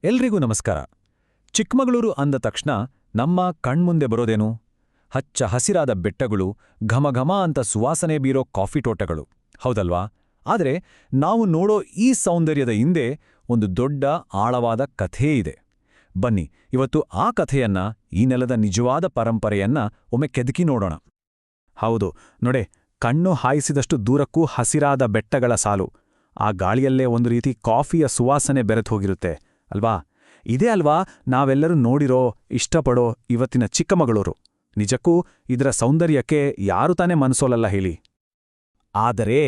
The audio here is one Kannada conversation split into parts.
ಎಲ್ರಿಗೂ ನಮಸ್ಕಾರ. ಚಿಕ್ಕಮಗಳೂರು ಅಂದ ತಕ್ಷಣ ನಮ್ಮ ಕಣ್ಮುಂದೆ ಬರೋದೇನು? ಹಚ್ಚ ಹಸಿರಾದ ಬೆಟ್ಟಗಳು, ಘಮಘಮ ಅಂತ ಸುವಾಸನೆ ಬೀರೋ ಕಾಫಿ ತೋಟಗಳು, ಹೌದಲ್ವಾ? ಆದರೆ ನಾವು ನೋಡೋ ಈ ಸೌಂದರ್ಯದ ಹಿಂದೆ ಒಂದು ದೊಡ್ಡ ಆಳವಾದ ಕಥೆ ಇದೆ. ಬನ್ನಿ, ಇವತ್ತು ಆ ಕಥೆಯನ್ನ, ಈ ನೆಲದ ನಿಜವಾದ ಪರಂಪರೆಯನ್ನ ಒಮ್ಮೆ ಕೆದಕಿ ನೋಡೋಣ. ಹೌದು ನೋಡೆ, ಕಣ್ಣು ಹಾಯಿಸಿದಷ್ಟು ದೂರಕ್ಕೂ ಹಸಿರಾದ ಬೆಟ್ಟಗಳ ಸಾಲು. ಆ ಗಾಳಿಯಲ್ಲೇ ಒಂದು ರೀತಿ ಕಾಫಿಯ ಸುವಾಸನೆ ಬೆರೆತೋಗಿರುತ್ತೆ ಅಲ್ವಾ? ಇದೇ ಅಲ್ವಾ ನಾವೆಲ್ಲರೂ ನೋಡಿರೋ, ಇಷ್ಟಪಡೋ ಇವತ್ತಿನ ಚಿಕ್ಕಮಗಳೂರು. ನಿಜಕ್ಕೂ ಇದರ ಸೌಂದರ್ಯಕ್ಕೆ ಯಾರು ತಾನೇ ಮನಸೋಲಲ್ಲ ಹೇಳಿ. ಆದರೆ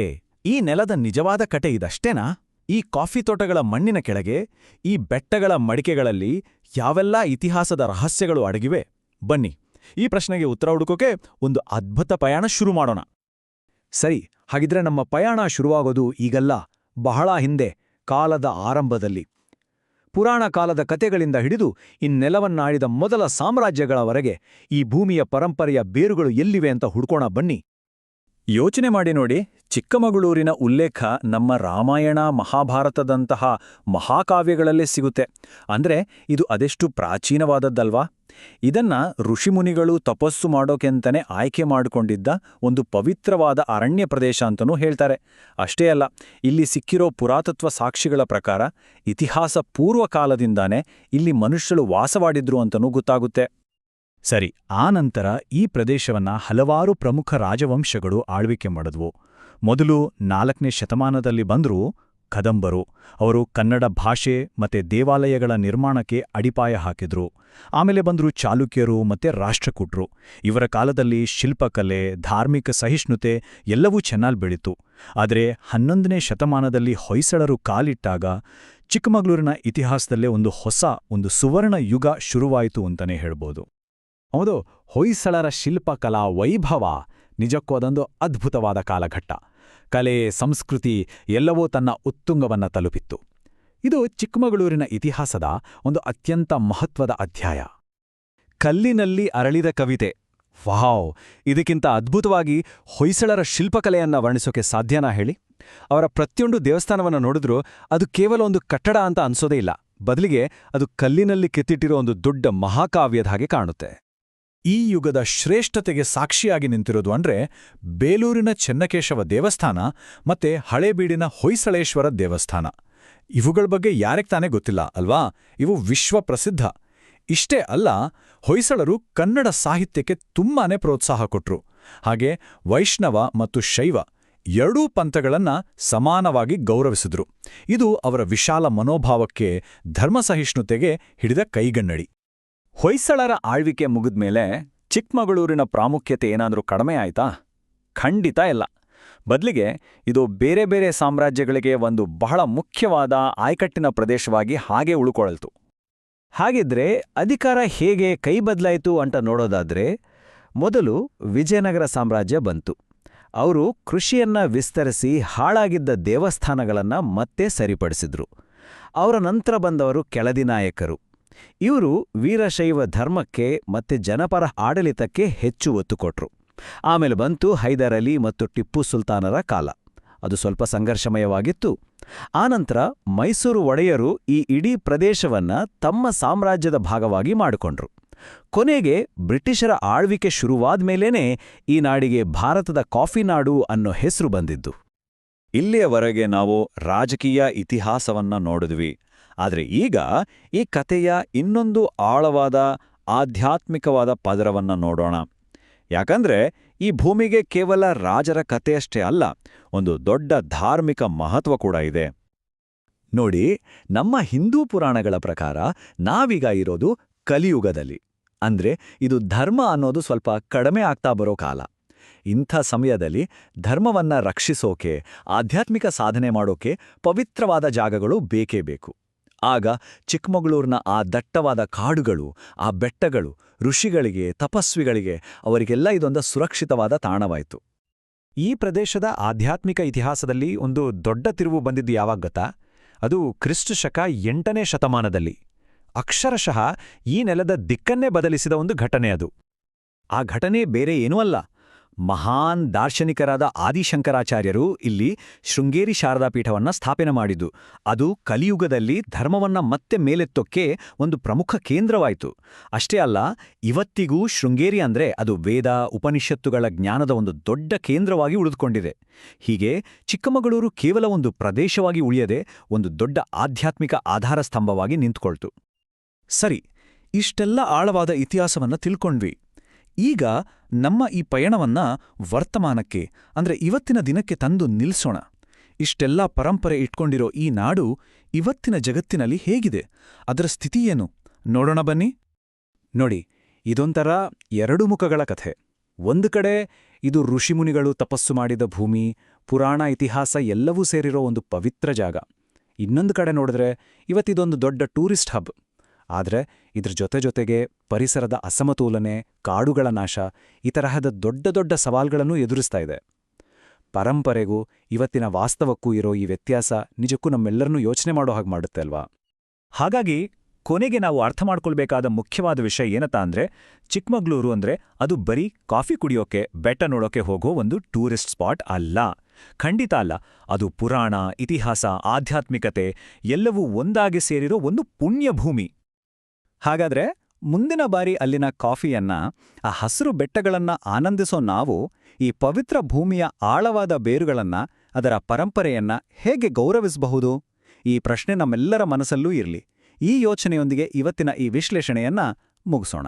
ಈ ನೆಲದ ನಿಜವಾದ ಕತೆ ಇದಷ್ಟೇನಾ? ಈ ಕಾಫಿ ತೋಟಗಳ ಮಣ್ಣಿನ ಕೆಳಗೆ, ಈ ಬೆಟ್ಟಗಳ ಮಡಿಕೆಗಳಲ್ಲಿ ಯಾವೆಲ್ಲ ಇತಿಹಾಸದ ರಹಸ್ಯಗಳು ಅಡಗಿವೆ? ಬನ್ನಿ, ಈ ಪ್ರಶ್ನೆಗೆ ಉತ್ತರ ಹುಡುಕೋಕೆ ಒಂದು ಅದ್ಭುತ ಪಯಣ ಶುರು ಮಾಡೋಣ. ಸರಿ, ಹಾಗಿದ್ರೆ ನಮ್ಮ ಪಯಣ ಶುರುವಾಗೋದು ಈಗಲ್ಲ, ಬಹಳ ಹಿಂದೆ, ಕಾಲದ ಆರಂಭದಲ್ಲಿ. ಪುರಾಣ ಕಾಲದ ಕತೆಗಳಿಂದ ಹಿಡಿದು ನೆಲವನ್ನಾಡಿದ ಮೊದಲ ಸಾಮ್ರಾಜ್ಯಗಳವರೆಗೆ ಈ ಭೂಮಿಯ ಪರಂಪರೆಯ ಬೇರುಗಳು ಎಲ್ಲಿವೆ ಅಂತ ಹುಡ್ಕೋಣ ಬನ್ನಿ. ಯೋಚನೆ ಮಾಡಿ ನೋಡಿ, ಚಿಕ್ಕಮಗಳೂರಿನ ಉಲ್ಲೇಖ ನಮ್ಮ ರಾಮಾಯಣ, ಮಹಾಭಾರತದಂತಹ ಮಹಾಕಾವ್ಯಗಳಲ್ಲೇ ಸಿಗುತ್ತೆ. ಅಂದ್ರೆ ಇದು ಅದೆಷ್ಟು ಪ್ರಾಚೀನವಾದದ್ದಲ್ವಾ? ಇದನ್ನ ಋಷಿಮುನಿಗಳು ತಪಸ್ಸು ಮಾಡೋಕೆಂತನೇ ಆಯ್ಕೆ ಮಾಡಿಕೊಂಡಿದ್ದ ಒಂದು ಪವಿತ್ರವಾದ ಅರಣ್ಯ ಪ್ರದೇಶ ಅಂತನೂ ಹೇಳ್ತಾರೆ. ಅಷ್ಟೇ ಅಲ್ಲ, ಇಲ್ಲಿ ಸಿಕ್ಕಿರೋ ಪುರಾತತ್ವ ಸಾಕ್ಷಿಗಳ ಪ್ರಕಾರ ಇತಿಹಾಸ ಪೂರ್ವಕಾಲದಿಂದಾನೇ ಇಲ್ಲಿ ಮನುಷ್ಯರು ವಾಸವಾಗಿದ್ರು ಅಂತನೂ ಗೊತ್ತಾಗುತ್ತೆ. ಸರಿ, ಆ ನಂತರ ಈ ಪ್ರದೇಶವನ್ನ ಹಲವಾರು ಪ್ರಮುಖ ರಾಜವಂಶಗಳು ಆಳ್ವಿಕೆ ಮಾಡಿದ್ವು. ಮೊದಲು 4ನೇ ಶತಮಾನದಲ್ಲಿ ಬಂದ್ರು ಕದಂಬರು. ಅವರು ಕನ್ನಡ ಭಾಷೆ ಮತ್ತೆ ದೇವಾಲಯಗಳ ನಿರ್ಮಾಣಕ್ಕೆ ಅಡಿಪಾಯ ಹಾಕಿದ್ರು. ಆಮೇಲೆ ಬಂದ್ರು ಚಾಲುಕ್ಯರು ಮತ್ತೆ ರಾಷ್ಟ್ರಕೂಟರು. ಇವರ ಕಾಲದಲ್ಲಿ ಶಿಲ್ಪಕಲೆ, ಧಾರ್ಮಿಕ ಸಹಿಷ್ಣುತೆ ಎಲ್ಲವೂ ಚೆನ್ನಾಗಿ ಬೆಳೀತು. ಆದರೆ 11ನೇ ಶತಮಾನದಲ್ಲಿ ಹೊಯ್ಸಳರು ಕಾಲಿಟ್ಟಾಗ ಚಿಕ್ಕಮಗಳೂರಿನ ಇತಿಹಾಸದಲ್ಲೇ ಒಂದು ಸುವರ್ಣ ಯುಗ ಶುರುವಾಯಿತು ಅಂತಲೇ ಹೇಳ್ಬೋದು. ಹೌದು, ಹೊಯ್ಸಳರ ಶಿಲ್ಪಕಲಾ ವೈಭವ ನಿಜಕ್ಕೂ ಅದೊಂದು ಅದ್ಭುತವಾದ ಕಾಲಘಟ್ಟ. ಕಲೆ, ಸಂಸ್ಕೃತಿ ಎಲ್ಲವೂ ತನ್ನ ಉತ್ತುಂಗವನ್ನ ತಲುಪಿತ್ತು. ಇದು ಚಿಕ್ಕಮಗಳೂರಿನ ಇತಿಹಾಸದ ಒಂದು ಅತ್ಯಂತ ಮಹತ್ವದ ಅಧ್ಯಾಯ. ಕಲ್ಲಿನಲ್ಲಿ ಅರಳಿದ ಕವಿತೆ. ವಾವ್! ಇದಕ್ಕಿಂತ ಅದ್ಭುತವಾಗಿ ಹೊಯ್ಸಳರ ಶಿಲ್ಪಕಲೆಯನ್ನ ವರ್ಣಿಸೋಕೆ ಸಾಧ್ಯನಾ ಹೇಳಿ? ಅವರ ಪ್ರತಿಯೊಂದು ದೇವಸ್ಥಾನವನ್ನು ನೋಡಿದ್ರೂ ಅದು ಕೇವಲ ಒಂದು ಕಟ್ಟಡ ಅಂತ ಅನ್ಸೋದೇ ಇಲ್ಲ. ಬದಲಿಗೆ ಅದು ಕಲ್ಲಿನಲ್ಲಿ ಕೆತ್ತಿಟ್ಟಿರೋ ಒಂದು ದೊಡ್ಡ ಮಹಾಕಾವ್ಯದ ಹಾಗೆ ಕಾಣುತ್ತೆ. ಈ ಯುಗದ ಶ್ರೇಷ್ಠತೆಗೆ ಸಾಕ್ಷಿಯಾಗಿ ನಿಂತಿರೋದು ಅಂದ್ರೆ ಬೇಲೂರಿನ ಚೆನ್ನಕೇಶವ ದೇವಸ್ಥಾನ ಮತ್ತೆ ಹಳೇಬೀಡಿನ ಹೊಯ್ಸಳೇಶ್ವರ ದೇವಸ್ಥಾನ. ಇವುಗಳ ಬಗ್ಗೆ ಯಾರಿಗೆ ತಾನೇ ಗೊತ್ತಿಲ್ಲ ಅಲ್ವಾ? ಇವು ವಿಶ್ವಪ್ರಸಿದ್ಧ. ಇಷ್ಟೇ ಅಲ್ಲ, ಹೊಯ್ಸಳರು ಕನ್ನಡ ಸಾಹಿತ್ಯಕ್ಕೆ ತುಂಬಾನೇ ಪ್ರೋತ್ಸಾಹ ಕೊಟ್ರು. ಹಾಗೆ ವೈಷ್ಣವ ಮತ್ತು ಶೈವ ಎರಡೂ ಪಂಥಗಳನ್ನ ಸಮಾನವಾಗಿ ಗೌರವಿಸಿದ್ರು. ಇದು ಅವರ ವಿಶಾಲ ಮನೋಭಾವಕ್ಕೆ, ಧರ್ಮಸಹಿಷ್ಣುತೆಗೆ ಹಿಡಿದ ಕೈಗನ್ನಡಿ. ಹೊಯ್ಸಳರ ಆಳ್ವಿಕೆ ಮುಗಿದ್ಮೇಲೆ ಚಿಕ್ಕಮಗಳೂರಿನ ಪ್ರಾಮುಖ್ಯತೆ ಏನಾದರೂ ಕಡಿಮೆ ಆಯ್ತಾ? ಖಂಡಿತ ಇಲ್ಲ. ಬದಲಿಗೆ ಇದು ಬೇರೆ ಬೇರೆ ಸಾಮ್ರಾಜ್ಯಗಳಿಗೆ ಒಂದು ಬಹಳ ಮುಖ್ಯವಾದ ಆಯ್ಕಟ್ಟಿನ ಪ್ರದೇಶವಾಗಿ ಹಾಗೆ ಉಳ್ಕೊಳ್ತು. ಹಾಗಿದ್ರೆ ಅಧಿಕಾರ ಹೇಗೆ ಕೈ ಬದಲಾಯಿತು ಅಂತ ನೋಡೋದಾದ್ರೆ, ಮೊದಲು ವಿಜಯನಗರ ಸಾಮ್ರಾಜ್ಯ ಬಂತು. ಅವರು ಕೃಷಿಯನ್ನ ವಿಸ್ತರಿಸಿ ಹಾಳಾಗಿದ್ದ ದೇವಸ್ಥಾನಗಳನ್ನ ಮತ್ತೆ ಸರಿಪಡಿಸಿದ್ರು. ಅವರ ನಂತರ ಬಂದವರು ಕೆಳದಿ ನಾಯಕರು. ಇವರು ವೀರಶೈವ ಧರ್ಮಕ್ಕೆ ಮತ್ತೆ ಜನಪರ ಆಡಳಿತಕ್ಕೆ ಹೆಚ್ಚು ಒತ್ತು ಕೊಟ್ರು. ಆಮೇಲೆ ಬಂತು ಹೈದರ್ ಅಲಿ ಮತ್ತು ಟಿಪ್ಪು ಸುಲ್ತಾನರ ಕಾಲ. ಅದು ಸ್ವಲ್ಪ ಸಂಘರ್ಷಮಯವಾಗಿತ್ತು. ಆನಂತರ ಮೈಸೂರು ಒಡೆಯರು ಈ ಇಡೀ ಪ್ರದೇಶವನ್ನ ತಮ್ಮ ಸಾಮ್ರಾಜ್ಯದ ಭಾಗವಾಗಿ ಮಾಡಿಕೊಂಡ್ರು. ಕೊನೆಗೆ ಬ್ರಿಟಿಷರ ಆಳ್ವಿಕೆ ಶುರುವಾದ್ಮೇಲೇನೇ ಈ ನಾಡಿಗೆ ಭಾರತದ ಕಾಫಿ ನಾಡು ಅನ್ನೋ ಹೆಸರು ಬಂದಿದ್ದು. ಇಲ್ಲಿಯವರೆಗೆ ನಾವು ರಾಜಕೀಯ ಇತಿಹಾಸವನ್ನ ನೋಡಿದ್ವಿ. ಆದರೆ ಈಗ ಈ ಕಥೆಯ ಇನ್ನೊಂದು ಆಳವಾದ ಆಧ್ಯಾತ್ಮಿಕವಾದ ಪದರವನ್ನ ನೋಡೋಣ. ಯಾಕಂದ್ರೆ ಈ ಭೂಮಿಗೆ ಕೇವಲ ರಾಜರ ಕಥೆಯಷ್ಟೇ ಅಲ್ಲ, ಒಂದು ದೊಡ್ಡ ಧಾರ್ಮಿಕ ಮಹತ್ವ ಕೂಡ ಇದೆ. ನೋಡಿ, ನಮ್ಮ ಹಿಂದೂ ಪುರಾಣಗಳ ಪ್ರಕಾರ ನಾವೀಗ ಇರೋದು ಕಲಿಯುಗದಲ್ಲಿ. ಅಂದ್ರೆ ಇದು ಧರ್ಮ ಅನ್ನೋದು ಸ್ವಲ್ಪ ಕಡಿಮೆ ಆಗ್ತಾ ಬರೋ ಕಾಲ. ಇಂಥ ಸಮಯದಲ್ಲಿ ಧರ್ಮವನ್ನ ರಕ್ಷಿಸೋಕೆ, ಆಧ್ಯಾತ್ಮಿಕ ಸಾಧನೆ ಮಾಡೋಕೆ ಪವಿತ್ರವಾದ ಜಾಗಗಳು ಬೇಕೇ ಬೇಕು. ಆಗ ಚಿಕ್ಕಮಗಳೂರಿನ ಆ ದಟ್ಟವಾದ ಕಾಡುಗಳು, ಆ ಬೆಟ್ಟಗಳು ಋಷಿಗಳಿಗೆ, ತಪಸ್ವಿಗಳಿಗೆ, ಅವರಿಗೆಲ್ಲ ಇದೊಂದು ಸುರಕ್ಷಿತವಾದ ತಾಣವಾಯಿತು. ಈ ಪ್ರದೇಶದ ಆಧ್ಯಾತ್ಮಿಕ ಇತಿಹಾಸದಲ್ಲಿ ಒಂದು ದೊಡ್ಡ ತಿರುವು ಬಂದಿದ್ದು ಯಾವಾಗ ಗೊತ್ತಾ? ಅದು ಕ್ರಿಸ್ತಶಕ 8ನೇ ಶತಮಾನದಲ್ಲಿ. ಅಕ್ಷರಶಃ ಈ ನೆಲದ ದಿಕ್ಕನ್ನೇ ಬದಲಿಸಿದ ಒಂದು ಘಟನೆ ಅದು. ಆ ಘಟನೆ ಬೇರೆ ಏನೂ ಅಲ್ಲ, ಮಹಾನ್ ದಾರ್ಶನಿಕರಾದ ಆದಿಶಂಕರಾಚಾರ್ಯರು ಇಲ್ಲಿ ಶೃಂಗೇರಿ ಶಾರದಾ ಪೀಠವನ್ನ ಸ್ಥಾಪನೆ ಮಾಡಿದ್ದು. ಅದು ಕಲಿಯುಗದಲ್ಲಿ ಧರ್ಮವನ್ನ ಮತ್ತೆ ಮೇಲೆತ್ತೋಕ್ಕೆ ಒಂದು ಪ್ರಮುಖ ಕೇಂದ್ರವಾಯಿತು. ಅಷ್ಟೇ ಅಲ್ಲ, ಇವತ್ತಿಗೂ ಶೃಂಗೇರಿ ಅಂದ್ರೆ ಅದು ವೇದ ಉಪನಿಷತ್ತುಗಳ ಜ್ಞಾನದ ಒಂದು ದೊಡ್ಡ ಕೇಂದ್ರವಾಗಿ ಉಳಿದುಕೊಂಡಿದೆ. ಹೀಗೆ ಚಿಕ್ಕಮಗಳೂರು ಕೇವಲ ಒಂದು ಪ್ರದೇಶವಾಗಿ ಉಳಿಯದೆ ಒಂದು ದೊಡ್ಡ ಆಧ್ಯಾತ್ಮಿಕ ಆಧಾರ ಸ್ತಂಭವಾಗಿ ನಿಂತುಕೊಳ್ತು. ಸರಿ, ಇಷ್ಟೆಲ್ಲ ಆಳವಾದ ಇತಿಹಾಸವನ್ನ ತಿಳ್ಕೊಂಡ್ವಿ. ಈಗ ನಮ್ಮ ಈ ಪಯಣವನ್ನ ವರ್ತಮಾನಕ್ಕೆ ಅಂದ್ರೆ ಇವತ್ತಿನ ದಿನಕ್ಕೆ ತಂದು ನಿಲ್ಸೋಣ. ಇಷ್ಟೆಲ್ಲ ಪರಂಪರೆ ಇಟ್ಕೊಂಡಿರೋ ಈ ನಾಡು ಇವತ್ತಿನ ಜಗತ್ತಿನಲ್ಲಿ ಹೇಗಿದೆ, ಅದರ ಸ್ಥಿತಿ ಏನು ನೋಡೋಣ ಬನ್ನಿ. ನೋಡಿ, ಇದೊಂಥರ ಎರಡು ಮುಖಗಳ ಕಥೆ. ಒಂದು ಕಡೆ ಇದು ಋಷಿಮುನಿಗಳು ತಪಸ್ಸು ಮಾಡಿದ ಭೂಮಿ, ಪುರಾಣ ಇತಿಹಾಸ ಎಲ್ಲವೂ ಸೇರಿರೋ ಒಂದು ಪವಿತ್ರ ಜಾಗ. ಇನ್ನೊಂದು ಕಡೆ ನೋಡಿದ್ರೆ ಇವತ್ತಿದೊಂದು ದೊಡ್ಡ ಟೂರಿಸ್ಟ್ ಹಬ್. ಆದರೆ ಇದ್ರ ಜೊತೆಗೆ ಪರಿಸರದ ಅಸಮತೋಲನೆ, ಕಾಡುಗಳ ನಾಶ, ಈ ತರಹದ ದೊಡ್ಡ ದೊಡ್ಡ ಸವಾಲ್ಗಳನ್ನೂ ಎದುರಿಸ್ತಾ ಇದೆ. ಪರಂಪರೆಗೂ ಇವತ್ತಿನ ವಾಸ್ತವಕ್ಕೂ ಇರೋ ಈ ವ್ಯತ್ಯಾಸ ನಿಜಕ್ಕೂ ನಮ್ಮೆಲ್ಲರನ್ನೂ ಯೋಚನೆ ಮಾಡೋ ಹಾಗೆ ಮಾಡುತ್ತೆ ಅಲ್ವಾ? ಹಾಗಾಗಿ ಕೊನೆಗೆ ನಾವು ಅರ್ಥ ಮಾಡ್ಕೊಳ್ಬೇಕಾದ ಮುಖ್ಯವಾದ ವಿಷಯ ಏನತ್ತಾ ಅಂದ್ರೆ, ಚಿಕ್ಕಮಗಳೂರು ಅಂದ್ರೆ ಅದು ಬರೀ ಕಾಫಿ ಕುಡಿಯೋಕೆ, ಬೆಟ್ಟ ನೋಡೋಕೆ ಹೋಗೋ ಒಂದು ಟೂರಿಸ್ಟ್ ಸ್ಪಾಟ್ ಅಲ್ಲ. ಖಂಡಿತ ಅಲ್ಲ. ಅದು ಪುರಾಣ, ಇತಿಹಾಸ, ಆಧ್ಯಾತ್ಮಿಕತೆ ಎಲ್ಲವೂ ಒಂದಾಗಿ ಸೇರಿರೋ ಒಂದು ಪುಣ್ಯಭೂಮಿ. ಹಾಗಾದ್ರೆ ಮುಂದಿನ ಬಾರಿ ಅಲ್ಲಿನ ಕಾಫಿಯನ್ನ, ಆ ಹಸಿರು ಬೆಟ್ಟಗಳನ್ನ ಆನಂದಿಸೋ ನಾವು ಈ ಪವಿತ್ರ ಭೂಮಿಯ ಆಳವಾದ ಬೇರುಗಳನ್ನ, ಅದರ ಪರಂಪರೆಯನ್ನ ಹೇಗೆ ಗೌರವಿಸಬಹುದು? ಈ ಪ್ರಶ್ನೆ ನಮ್ಮೆಲ್ಲರ ಮನಸ್ಸಲ್ಲೂ ಇರಲಿ. ಈ ಯೋಚನೆಯೊಂದಿಗೆ ಇವತ್ತಿನ ಈ ವಿಶ್ಲೇಷಣೆಯನ್ನ ಮುಗಿಸೋಣ.